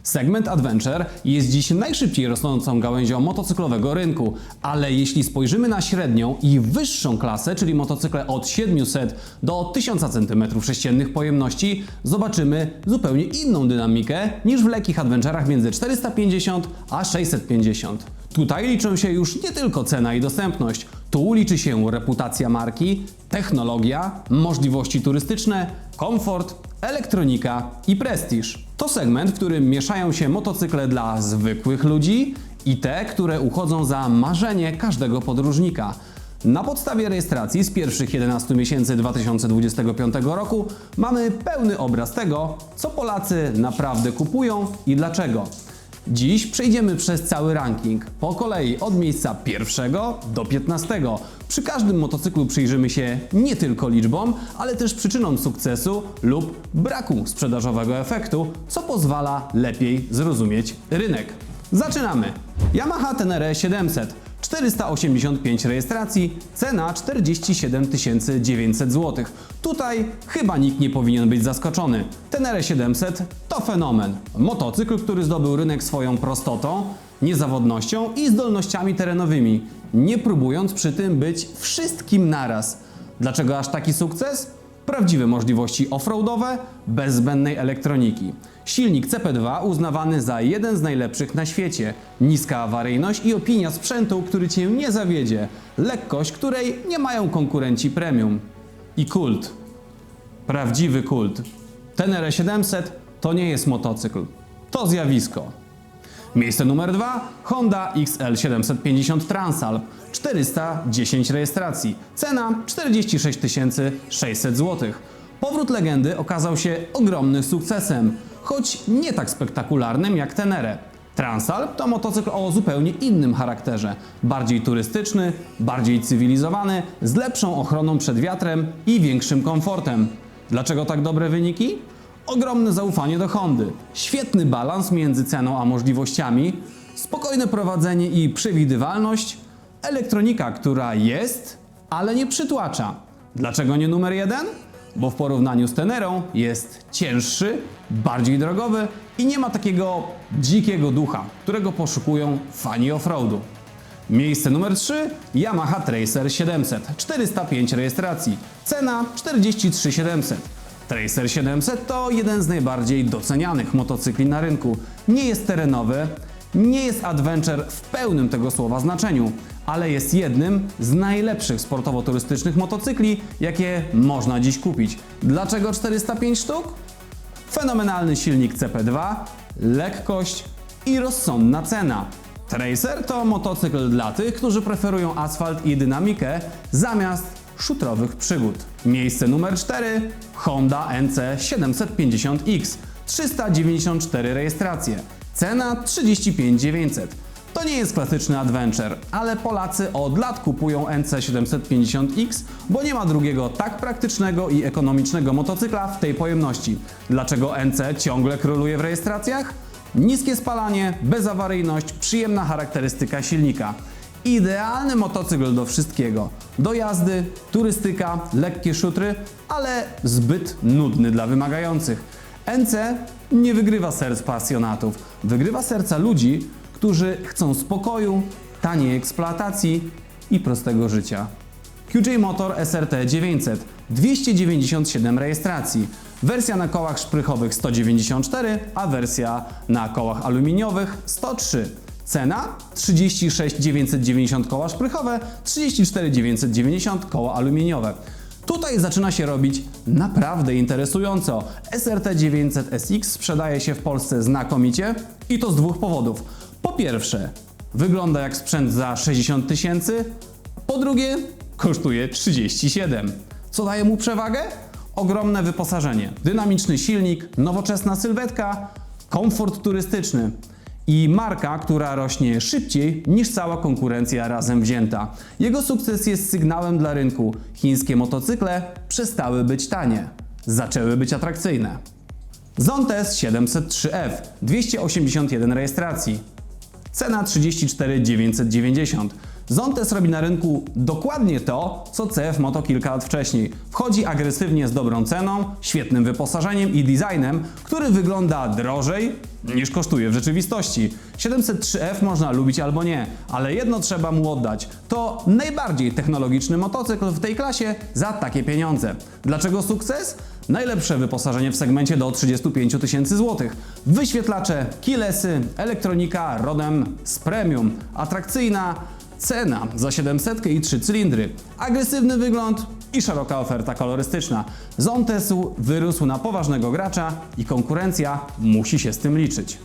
Segment Adventure jest dziś najszybciej rosnącą gałęzią motocyklowego rynku, ale jeśli spojrzymy na średnią i wyższą klasę, czyli motocykle od 700 do 1000 cm3 pojemności, zobaczymy zupełnie inną dynamikę niż w lekkich adventurach między 450 a 650. Tutaj liczą się już nie tylko cena i dostępność, tu liczy się reputacja marki, technologia, możliwości turystyczne, komfort, elektronika i prestiż. To segment, w którym mieszają się motocykle dla zwykłych ludzi i te, które uchodzą za marzenie każdego podróżnika. Na podstawie rejestracji z pierwszych 11 miesięcy 2025 roku mamy pełny obraz tego, co Polacy naprawdę kupują i dlaczego. Dziś przejdziemy przez cały ranking, po kolei od miejsca 1 do 15. Przy każdym motocyklu przyjrzymy się nie tylko liczbom, ale też przyczynom sukcesu lub braku sprzedażowego efektu, co pozwala lepiej zrozumieć rynek. Zaczynamy! Yamaha Tenere 700. 485 rejestracji, cena 47 900 zł. Tutaj chyba nikt nie powinien być zaskoczony. Tenere 700 to fenomen. Motocykl, który zdobył rynek swoją prostotą, niezawodnością i zdolnościami terenowymi, nie próbując przy tym być wszystkim naraz. Dlaczego aż taki sukces? Prawdziwe możliwości offroadowe, bez zbędnej elektroniki. Silnik CP2 uznawany za jeden z najlepszych na świecie. Niska awaryjność i opinia sprzętu, który Cię nie zawiedzie. Lekkość, której nie mają konkurenci premium. I kult. Prawdziwy kult. Tenere 700 to nie jest motocykl. To zjawisko. Miejsce numer 2. Honda XL 750 Transalp. 410 rejestracji. Cena 46 600 zł. Powrót legendy okazał się ogromnym sukcesem, choć nie tak spektakularnym jak Tenere. Transalp to motocykl o zupełnie innym charakterze. Bardziej turystyczny, bardziej cywilizowany, z lepszą ochroną przed wiatrem i większym komfortem. Dlaczego tak dobre wyniki? Ogromne zaufanie do Hondy, świetny balans między ceną a możliwościami, spokojne prowadzenie i przewidywalność, elektronika, która jest, ale nie przytłacza. Dlaczego nie numer 1? Bo w porównaniu z Tenerą jest cięższy, bardziej drogowy i nie ma takiego dzikiego ducha, którego poszukują fani offroadu. Miejsce numer 3. Yamaha Tracer 700. 405 rejestracji. Cena 43 700. Tracer 700 to jeden z najbardziej docenianych motocykli na rynku. Nie jest terenowy, nie jest adventure w pełnym tego słowa znaczeniu, ale jest jednym z najlepszych sportowo-turystycznych motocykli, jakie można dziś kupić. Dlaczego 405 sztuk? Fenomenalny silnik CP2, lekkość i rozsądna cena. Tracer to motocykl dla tych, którzy preferują asfalt i dynamikę zamiast szutrowych przygód. Miejsce numer 4. Honda NC 750X. 394 rejestracje. Cena 35 900. To nie jest klasyczny adventure, ale Polacy od lat kupują NC 750X, bo nie ma drugiego tak praktycznego i ekonomicznego motocykla w tej pojemności. Dlaczego NC ciągle króluje w rejestracjach? Niskie spalanie, bezawaryjność, przyjemna charakterystyka silnika. Idealny motocykl do wszystkiego. Do jazdy, turystyka, lekkie szutry, ale zbyt nudny dla wymagających. NC nie wygrywa serc pasjonatów, wygrywa serca ludzi, którzy chcą spokoju, taniej eksploatacji i prostego życia. QJ Motor SRT 900. 297 rejestracji. Wersja na kołach szprychowych 194, a wersja na kołach aluminiowych 103. Cena 36 990 koła szprychowe, 34 990 koła aluminiowe. Tutaj zaczyna się robić naprawdę interesująco. SRT 900 SX sprzedaje się w Polsce znakomicie i to z dwóch powodów. Po pierwsze, wygląda jak sprzęt za 60 000, po drugie, kosztuje 37. Co daje mu przewagę? Ogromne wyposażenie, dynamiczny silnik, nowoczesna sylwetka, komfort turystyczny i marka, która rośnie szybciej niż cała konkurencja razem wzięta. Jego sukces jest sygnałem dla rynku. Chińskie motocykle przestały być tanie, zaczęły być atrakcyjne. Zontes 703F. 281 rejestracji. Cena 34 990. Zontes robi na rynku dokładnie to, co CF Moto kilka lat wcześniej. Wchodzi agresywnie z dobrą ceną, świetnym wyposażeniem i designem, który wygląda drożej niż kosztuje w rzeczywistości. 703F można lubić albo nie, ale jedno trzeba mu oddać. To najbardziej technologiczny motocykl w tej klasie za takie pieniądze. Dlaczego sukces? Najlepsze wyposażenie w segmencie do 35 000 złotych. Wyświetlacze, keylessy, elektronika rodem z premium, atrakcyjna cena za 700 i 3 cylindry, agresywny wygląd i szeroka oferta kolorystyczna. Zontes wyrósł na poważnego gracza i konkurencja musi się z tym liczyć.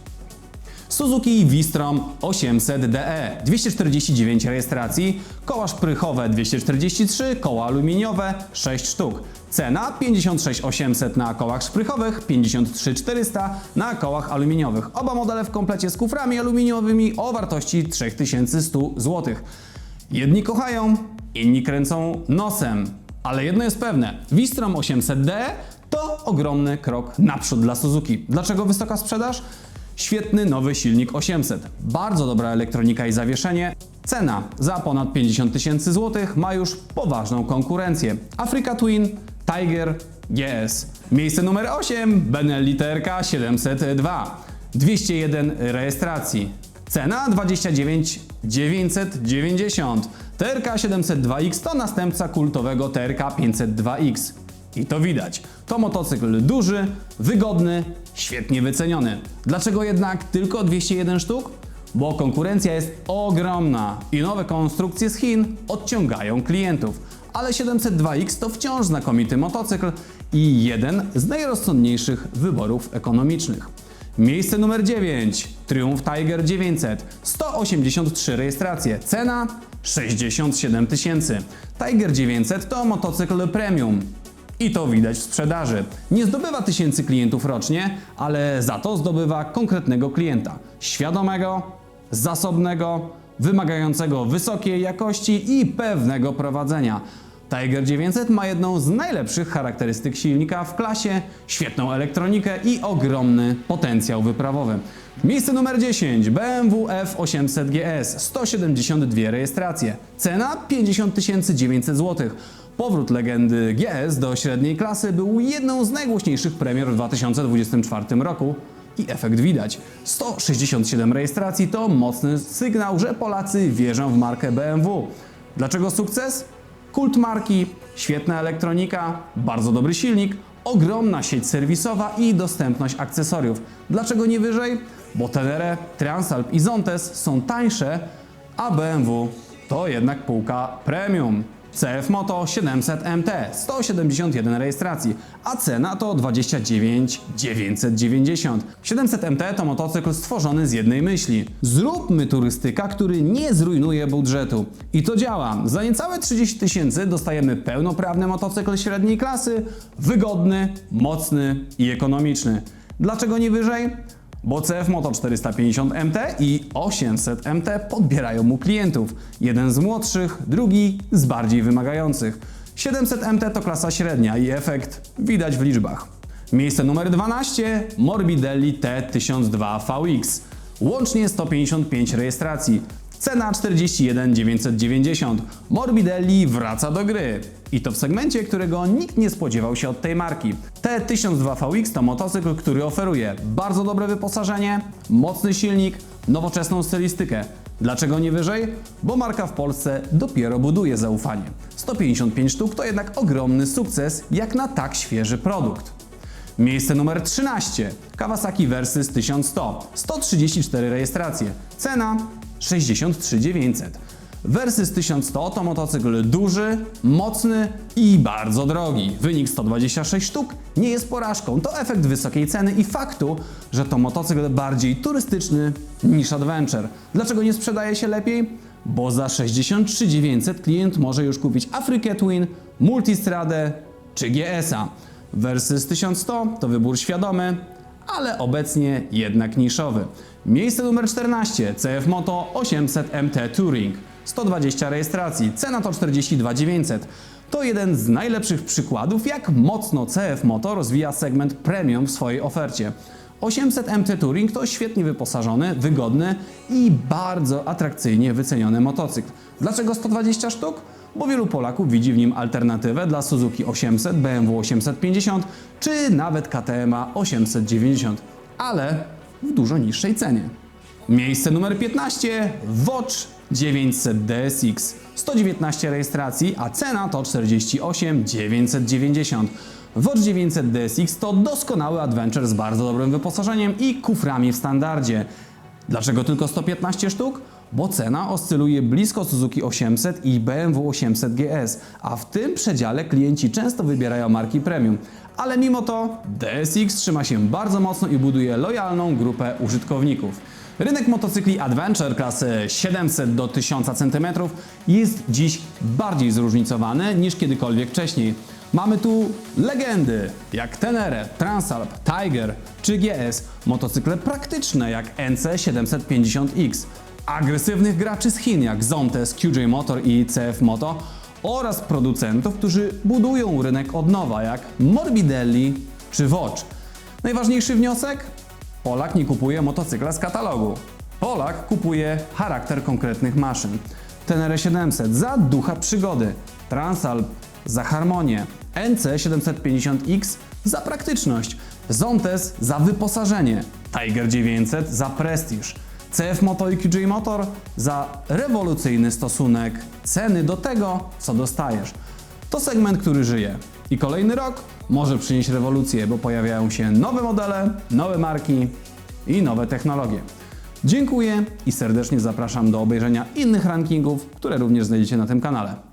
Suzuki V-Strom 800DE, 249 rejestracji, koła szprychowe 243, koła aluminiowe 6 sztuk. Cena 56 800 na kołach szprychowych, 53 400 na kołach aluminiowych. Oba modele w komplecie z kuframi aluminiowymi o wartości 3100 zł. Jedni kochają, inni kręcą nosem. Ale jedno jest pewne, V-Strom 800DE to ogromny krok naprzód dla Suzuki. Dlaczego wysoka sprzedaż? Świetny nowy silnik 800, bardzo dobra elektronika i zawieszenie. Cena za ponad 50 000 zł ma już poważną konkurencję. Africa Twin, Tiger, GS. Miejsce numer 8, Benelli TRK 702, 201 rejestracji. Cena 29 990. TRK 702X to następca kultowego TRK 502X. I to widać. To motocykl duży, wygodny, świetnie wyceniony. Dlaczego jednak tylko 201 sztuk? Bo konkurencja jest ogromna i nowe konstrukcje z Chin odciągają klientów. Ale 702X to wciąż znakomity motocykl i jeden z najrozsądniejszych wyborów ekonomicznych. Miejsce numer 9. Triumph Tiger 900. 183 rejestracje. Cena 67 000. Tiger 900 to motocykl premium. I to widać w sprzedaży. Nie zdobywa tysięcy klientów rocznie, ale za to zdobywa konkretnego klienta. Świadomego, zasobnego, wymagającego wysokiej jakości i pewnego prowadzenia. Tiger 900 ma jedną z najlepszych charakterystyk silnika w klasie, świetną elektronikę i ogromny potencjał wyprawowy. Miejsce numer 10. BMW F800 GS. 172 rejestracje. Cena 50 900 zł. Powrót legendy GS do średniej klasy był jedną z najgłośniejszych premier w 2024 roku i efekt widać. 167 rejestracji to mocny sygnał, że Polacy wierzą w markę BMW. Dlaczego sukces? Kult marki, świetna elektronika, bardzo dobry silnik, ogromna sieć serwisowa i dostępność akcesoriów. Dlaczego nie wyżej? Bo Tenere, Transalp i Zontes są tańsze, a BMW to jednak półka premium. CF Moto 700 MT, 171 rejestracji, a cena to 29 990. 700 MT to motocykl stworzony z jednej myśli. Zróbmy turystyka, który nie zrujnuje budżetu. I to działa. Za niecałe 30 000 dostajemy pełnoprawny motocykl średniej klasy, wygodny, mocny i ekonomiczny. Dlaczego nie wyżej? Bo CF Moto 450 MT i 800 MT podbierają mu klientów. Jeden z młodszych, drugi z bardziej wymagających. 700 MT to klasa średnia i efekt widać w liczbach. Miejsce numer 12. Morbidelli T1002 VX. Łącznie 155 rejestracji. Cena 41 990. Morbidelli wraca do gry. I to w segmencie, którego nikt nie spodziewał się od tej marki. T1002 VX to motocykl, który oferuje bardzo dobre wyposażenie, mocny silnik, nowoczesną stylistykę. Dlaczego nie wyżej? Bo marka w Polsce dopiero buduje zaufanie. 155 sztuk to jednak ogromny sukces jak na tak świeży produkt. Miejsce numer 13. Kawasaki Versys 1100. 134 rejestracje. Cena 63 900. Versys 1100 to motocykl duży, mocny i bardzo drogi. Wynik 126 sztuk nie jest porażką. To efekt wysokiej ceny i faktu, że to motocykl bardziej turystyczny niż adventure. Dlaczego nie sprzedaje się lepiej? Bo za 63 900 klient może już kupić Africa Twin, Multistradę czy GS-a. Versys 1100 to wybór świadomy, ale obecnie jednak niszowy. Miejsce numer 14. CF Moto 800 MT Touring. 120 rejestracji. Cena to 42 900. To jeden z najlepszych przykładów, jak mocno CF Moto rozwija segment premium w swojej ofercie. 800 MT Touring to świetnie wyposażony, wygodny i bardzo atrakcyjnie wyceniony motocykl. Dlaczego 120 sztuk? Bo wielu Polaków widzi w nim alternatywę dla Suzuki 800, BMW 850 czy nawet KTM 890, ale w dużo niższej cenie. Miejsce numer 15 Watch 900 DSX. 119 rejestracji, a cena to 48 990. Watch 900 DSX to doskonały adventure z bardzo dobrym wyposażeniem i kuframi w standardzie. Dlaczego tylko 115 sztuk? Bo cena oscyluje blisko Suzuki 800 i BMW 800 GS, a w tym przedziale klienci często wybierają marki premium. Ale mimo to DSX trzyma się bardzo mocno i buduje lojalną grupę użytkowników. Rynek motocykli Adventure klasy 700 do 1000 cm jest dziś bardziej zróżnicowany niż kiedykolwiek wcześniej. Mamy tu legendy jak Tenere, Transalp, Tiger czy GS, motocykle praktyczne jak NC750X, agresywnych graczy z Chin jak Zontes, QJ Motor i CF Moto oraz producentów, którzy budują rynek od nowa jak Morbidelli czy Watch. Najważniejszy wniosek? Polak nie kupuje motocykla z katalogu. Polak kupuje charakter konkretnych maszyn. Tenere 700 za ducha przygody, Transalp za harmonię, NC750X za praktyczność, Zontes za wyposażenie, Tiger 900 za prestiż, CF Moto i QJ Motor za rewolucyjny stosunek ceny do tego, co dostajesz. To segment, który żyje. I kolejny rok może przynieść rewolucję, bo pojawiają się nowe modele, nowe marki i nowe technologie. Dziękuję i serdecznie zapraszam do obejrzenia innych rankingów, które również znajdziecie na tym kanale.